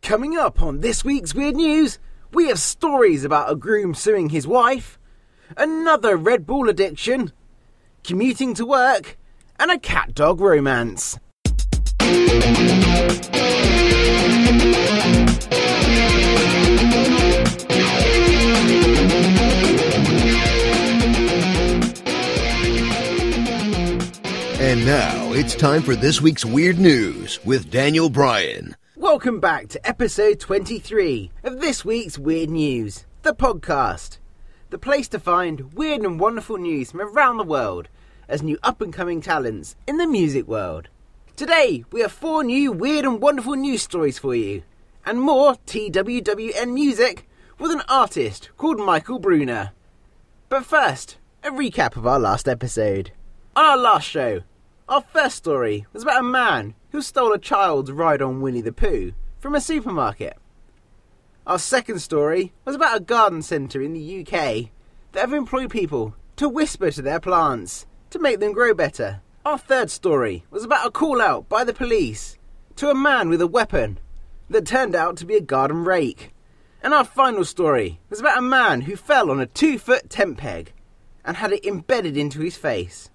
Coming up on this week's Weird News, we have stories about a groom suing his wife, another Red Bull addiction, commuting to work, and a cat-dog romance. And now it's time for this week's Weird News with Daniel Bryan. Welcome back to episode 23 of this week's Weird News, the podcast. The place to find weird and wonderful news from around the world as new up-and-coming talents in the music world. Today, we have 4 new weird and wonderful news stories for you, and more TWWN music with an artist called Michael Bruner. But first, a recap of our last episode. On our last show, our first story was about a man who stole a child's ride on Winnie the Pooh from a supermarket. Our second story was about a garden centre in the UK that have employed people to whisper to their plants to make them grow better. Our third story was about a call out by the police to a man with a weapon that turned out to be a garden rake. And our final story was about a man who fell on a 2-foot tent peg and had it embedded into his face.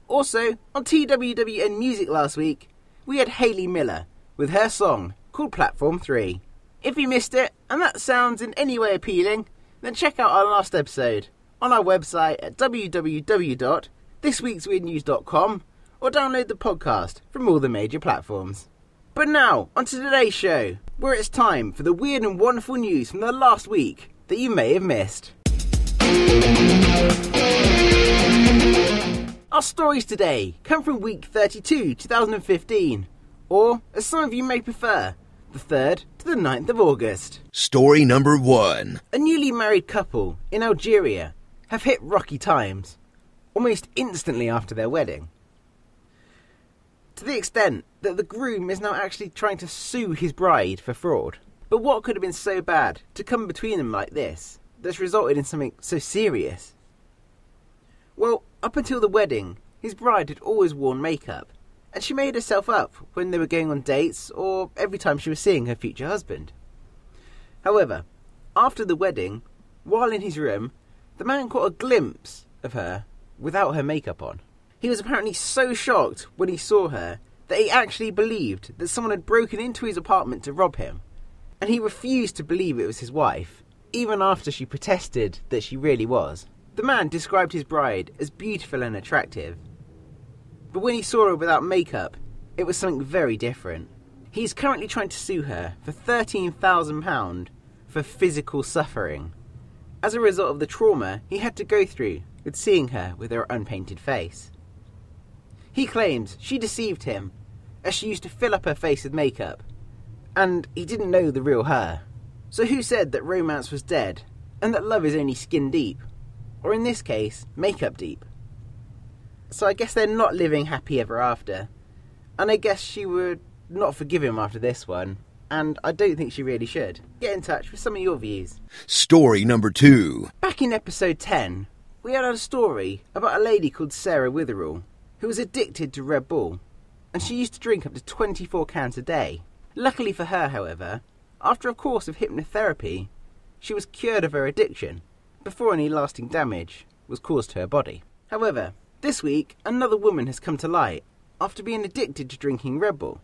Also, on TWWN Music last week, we had Hayley Miller with her song called Platform 3. If you missed it, and that sounds in any way appealing, then check out our last episode on our website at www.thisweeksweirdnews.com or download the podcast from all the major platforms. But now, on to today's show, where it's time for the weird and wonderful news from the last week that you may have missed. Our stories today come from week 32, 2015, or, as some of you may prefer, the 3rd to the 9th of August. Story number 1. A newly married couple in Algeria have hit rocky times, almost instantly after their wedding. To the extent that the groom is now actually trying to sue his bride for fraud. But what could have been so bad to come between them like this, that's resulted in something so serious? Well, up until the wedding, his bride had always worn makeup, and she made herself up when they were going on dates or every time she was seeing her future husband. However, after the wedding, while in his room, the man caught a glimpse of her without her makeup on. He was apparently so shocked when he saw her that he actually believed that someone had broken into his apartment to rob him, and he refused to believe it was his wife, even after she protested that she really was. The man described his bride as beautiful and attractive, but when he saw her without makeup, it was something very different. He's currently trying to sue her for £13,000 for physical suffering, as a result of the trauma he had to go through with seeing her with her unpainted face. He claims she deceived him, as she used to fill up her face with makeup, and he didn't know the real her. So who said that romance was dead, and that love is only skin deep? Or in this case, makeup deep. So I guess they're not living happy ever after. And I guess she would not forgive him after this one. And I don't think she really should. Get in touch with some of your views. Story number 2. Back in episode 10, we had a story about a lady called Sarah Witherall, who was addicted to Red Bull. And she used to drink up to 24 cans a day. Luckily for her, however, after a course of hypnotherapy, she was cured of her addiction before any lasting damage was caused to her body. However, this week, another woman has come to light after being addicted to drinking Red Bull.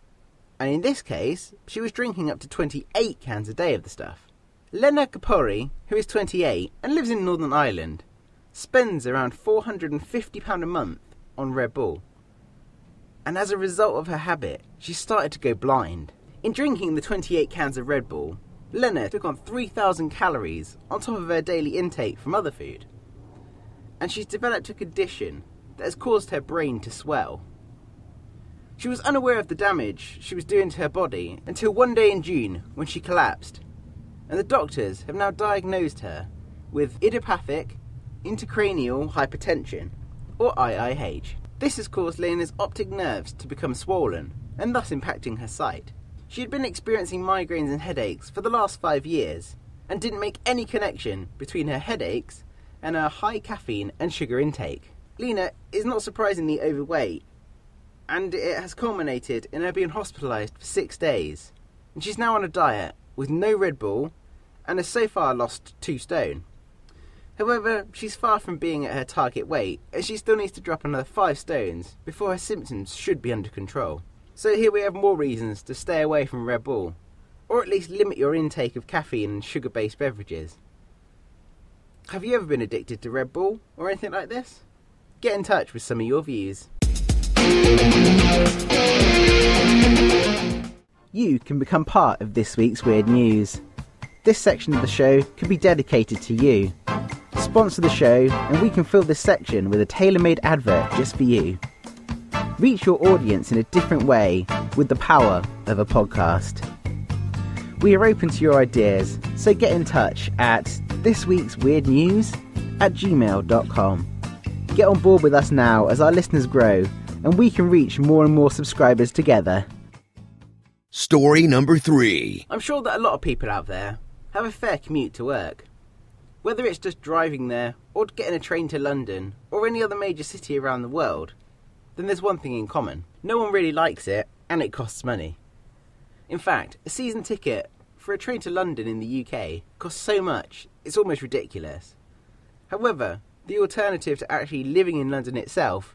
And in this case, she was drinking up to 28 cans a day of the stuff. Lena Kapori, who is 28 and lives in Northern Ireland, spends around £450 a month on Red Bull. And as a result of her habit, she started to go blind. In drinking the 28 cans of Red Bull, Lena took on 3,000 calories on top of her daily intake from other food. And she's developed a condition that has caused her brain to swell. She was unaware of the damage she was doing to her body until one day in June when she collapsed. And the doctors have now diagnosed her with idiopathic intracranial hypertension, or IIH. This has caused Lena's optic nerves to become swollen and thus impacting her sight. She had been experiencing migraines and headaches for the last 5 years and didn't make any connection between her headaches and her high caffeine and sugar intake. Lena is not surprisingly overweight, and it has culminated in her being hospitalised for 6 days and she's now on a diet with no Red Bull and has so far lost 2 stone. However, she's far from being at her target weight, as she still needs to drop another 5 stones before her symptoms should be under control. So here we have more reasons to stay away from Red Bull, or at least limit your intake of caffeine and sugar-based beverages. Have you ever been addicted to Red Bull or anything like this? Get in touch with some of your views. You can become part of this week's Weird News. This section of the show could be dedicated to you. Sponsor the show and we can fill this section with a tailor-made advert just for you. Reach your audience in a different way with the power of a podcast. We are open to your ideas, so get in touch at thisweeksweirdnews@gmail.com. Get on board with us now as our listeners grow and we can reach more and more subscribers together. Story number 3. I'm sure that a lot of people out there have a fair commute to work. Whether it's just driving there, or getting a train to London, or any other major city around the world, then there's one thing in common. No one really likes it, and it costs money. In fact, a season ticket for a train to London in the UK costs so much, it's almost ridiculous. However, the alternative to actually living in London itself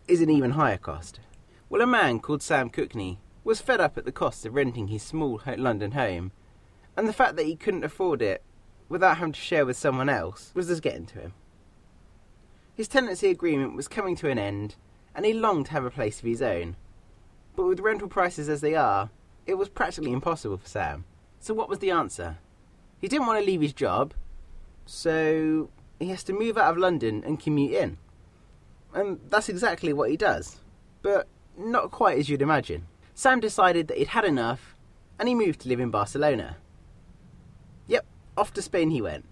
is an even higher cost. Well, a man called Sam Cookney was fed up at the cost of renting his small London home, and the fact that he couldn't afford it without having to share with someone else was just getting to him. His tenancy agreement was coming to an end, and he longed to have a place of his own. But with rental prices as they are, it was practically impossible for Sam. So what was the answer? He didn't want to leave his job, so he has to move out of London and commute in. And that's exactly what he does, but not quite as you'd imagine. Sam decided that he'd had enough, and he moved to live in Barcelona. Yep, off to Spain he went.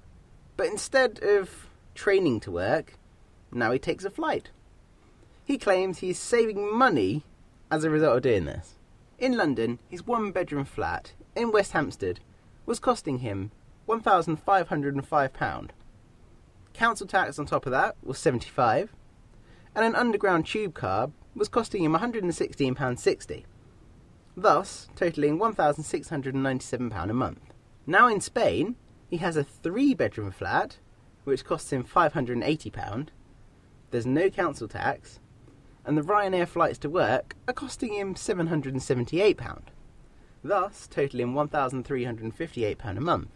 But instead of training to work, now he takes a flight. He claims he's saving money as a result of doing this. In London, his 1-bedroom flat in West Hampstead was costing him £1,505. Council tax on top of that was £75, and an underground tube card was costing him £116.60. Thus, totalling £1,697 a month. Now in Spain, he has a 3-bedroom flat, which costs him £580. There's no council tax, and the Ryanair flights to work are costing him £778. Thus, totalling £1,358 a month.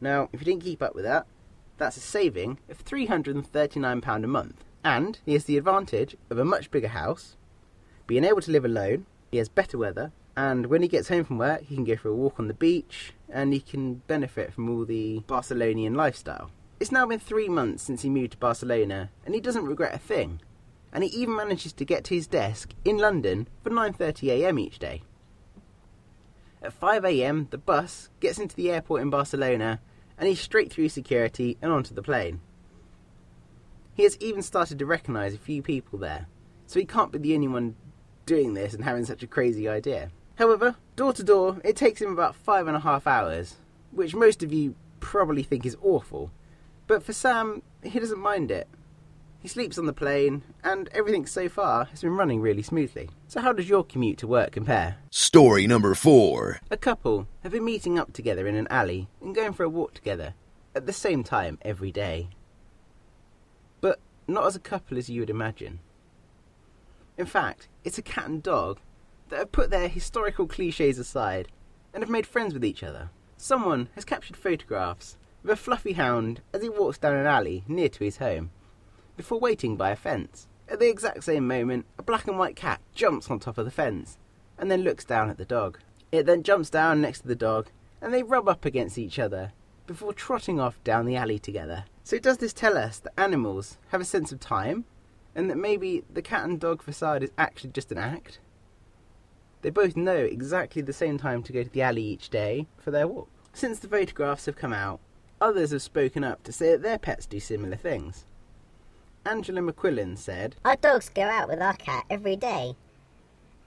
Now, if you didn't keep up with that, that's a saving of £339 a month. And he has the advantage of a much bigger house, being able to live alone, he has better weather, and when he gets home from work, he can go for a walk on the beach, and he can benefit from all the Barcelonian lifestyle. It's now been 3 months since he moved to Barcelona, and he doesn't regret a thing. And he even manages to get to his desk in London for 9:30 AM each day. At 5 AM, the bus gets into the airport in Barcelona, and he's straight through security and onto the plane. He has even started to recognise a few people there, so he can't be the only one doing this and having such a crazy idea. However, door to door, it takes him about 5.5 hours, which most of you probably think is awful. But for Sam, he doesn't mind it. He sleeps on the plane, and everything so far has been running really smoothly. So how does your commute to work compare? Story number 4. A couple have been meeting up together in an alley and going for a walk together at the same time every day. But not as a couple as you would imagine. In fact, it's a cat and dog that have put their historical cliches aside and have made friends with each other. Someone has captured photographs of a fluffy hound as he walks down an alley near to his home, before waiting by a fence. At the exact same moment, a black and white cat jumps on top of the fence and then looks down at the dog. It then jumps down next to the dog and they rub up against each other before trotting off down the alley together. So does this tell us that animals have a sense of time, and that maybe the cat and dog facade is actually just an act? They both know exactly the same time to go to the alley each day for their walk. Since the photographs have come out, others have spoken up to say that their pets do similar things. Angela McQuillan said, "Our dogs go out with our cat every day.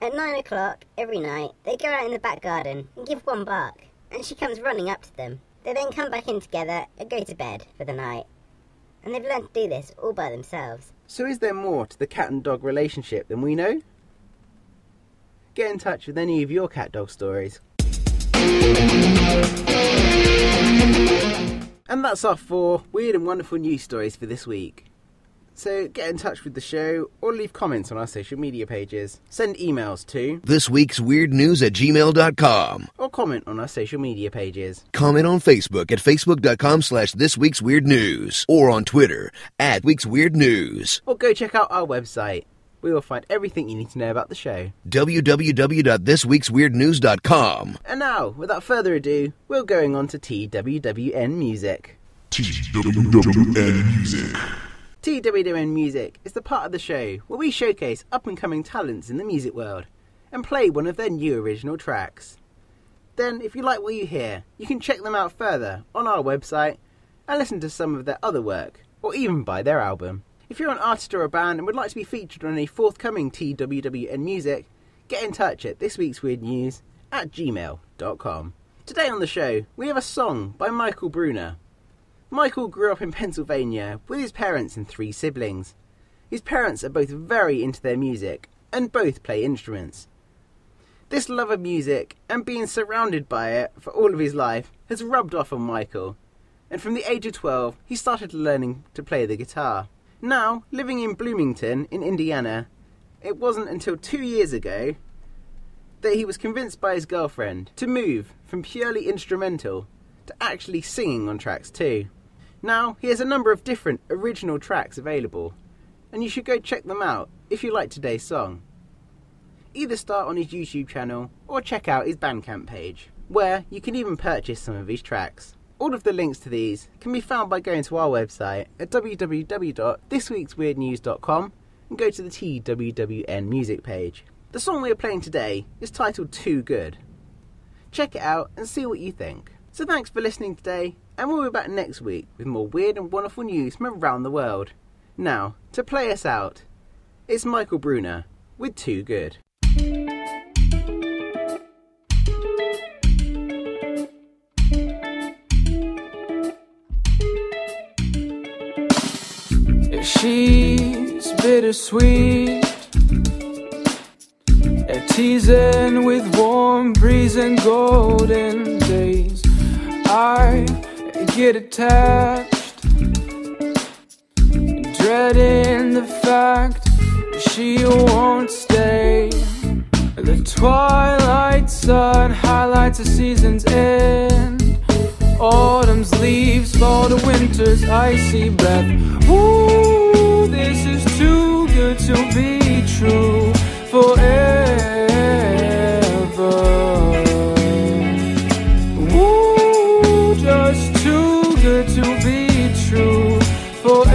At 9 o'clock every night, they go out in the back garden and give one bark, and she comes running up to them. They then come back in together and go to bed for the night. And they've learned to do this all by themselves." So is there more to the cat and dog relationship than we know? Get in touch with any of your cat-dog stories. And that's our 4 weird and wonderful news stories for this week. So get in touch with the show or leave comments on our social media pages. Send emails to thisweeksweirdnews@gmail.com or comment on our social media pages. Comment on Facebook at facebook.com/thisweeksweirdnews or on Twitter @weeksweirdnews. Or go check out our website. We will find everything you need to know about the show. www.thisweeksweirdnews.com. And now, without further ado, we're going on to TWWN Music. TWWN Music. TWWN Music is the part of the show where we showcase up-and-coming talents in the music world and play one of their new original tracks. Then, if you like what you hear, you can check them out further on our website and listen to some of their other work, or even buy their album. If you're an artist or a band and would like to be featured on a forthcoming TWWN Music, get in touch at thisweeksweirdnews@gmail.com. Today on the show, we have a song by Michael Bruner. Michael grew up in Pennsylvania with his parents and 3 siblings. His parents are both very into their music and both play instruments. This love of music and being surrounded by it for all of his life has rubbed off on Michael, and from the age of 12 he started learning to play the guitar. Now, living in Bloomington in Indiana, it wasn't until 2 years ago that he was convinced by his girlfriend to move from purely instrumental to actually singing on tracks too. Now, he has a number of different original tracks available, and you should go check them out if you like today's song. Either start on his YouTube channel or check out his Bandcamp page, where you can even purchase some of his tracks. All of the links to these can be found by going to our website at www.thisweeksweirdnews.com and go to the TWWN Music page. The song we are playing today is titled Too Good. Check it out and see what you think. So thanks for listening today, and we'll be back next week with more weird and wonderful news from around the world. Now, to play us out, it's Michael Bruner with Too Good. She's bittersweet, teasing with warm breeze and golden days. I get attached, dreading the fact she won't stay. The twilight sun highlights the season's end. Autumn's leaves fall to winter's icy breath. Ooh, this is too good to be true forever. Ooh, just too good to be true forever.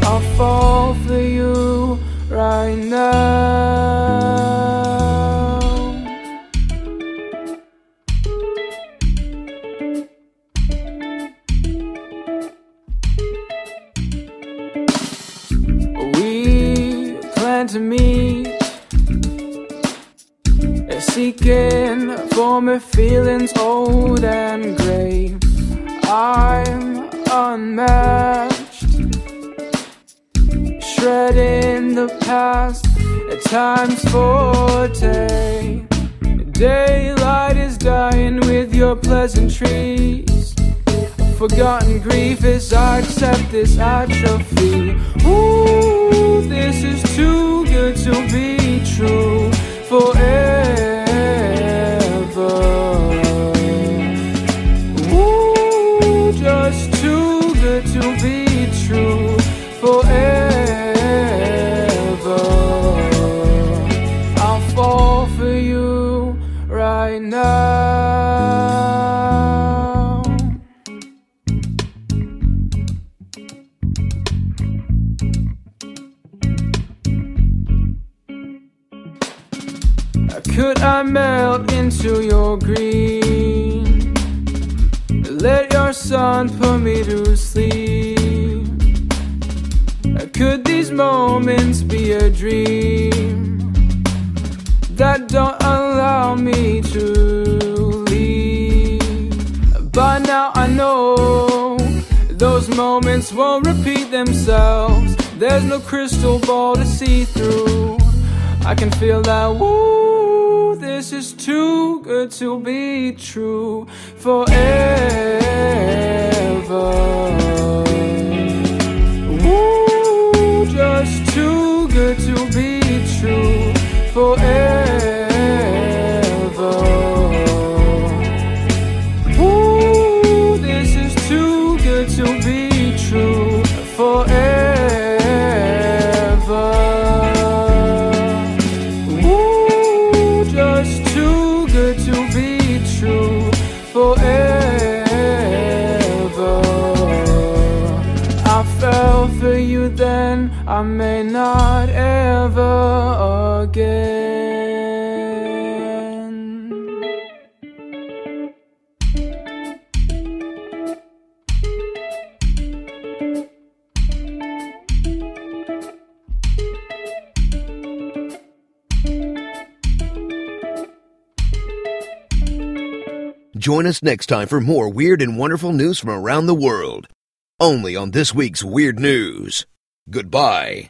I'll fall for you right now. To meet, seeking for my feelings old and grey. I'm unmatched, shredding the past at time's forte. Daylight is dying with your pleasantries. Forgotten grief as I accept this atrophy. Ooh, this is too good to be true forever. Ooh, just too good to be true forever. I'll fall for you right now. Could I melt into your green? Let your sun put me to sleep. Could these moments be a dream that don't allow me to leave? By now I know those moments won't repeat themselves. There's no crystal ball to see through. I can feel that woo good to be true forever. Ooh, just too good to be true forever. Ooh, this is too good to be true forever. Ooh, just too good to be true forever. I fell for you then, I may not ever again. Join us next time for more weird and wonderful news from around the world. Only on this week's Weird News. Goodbye.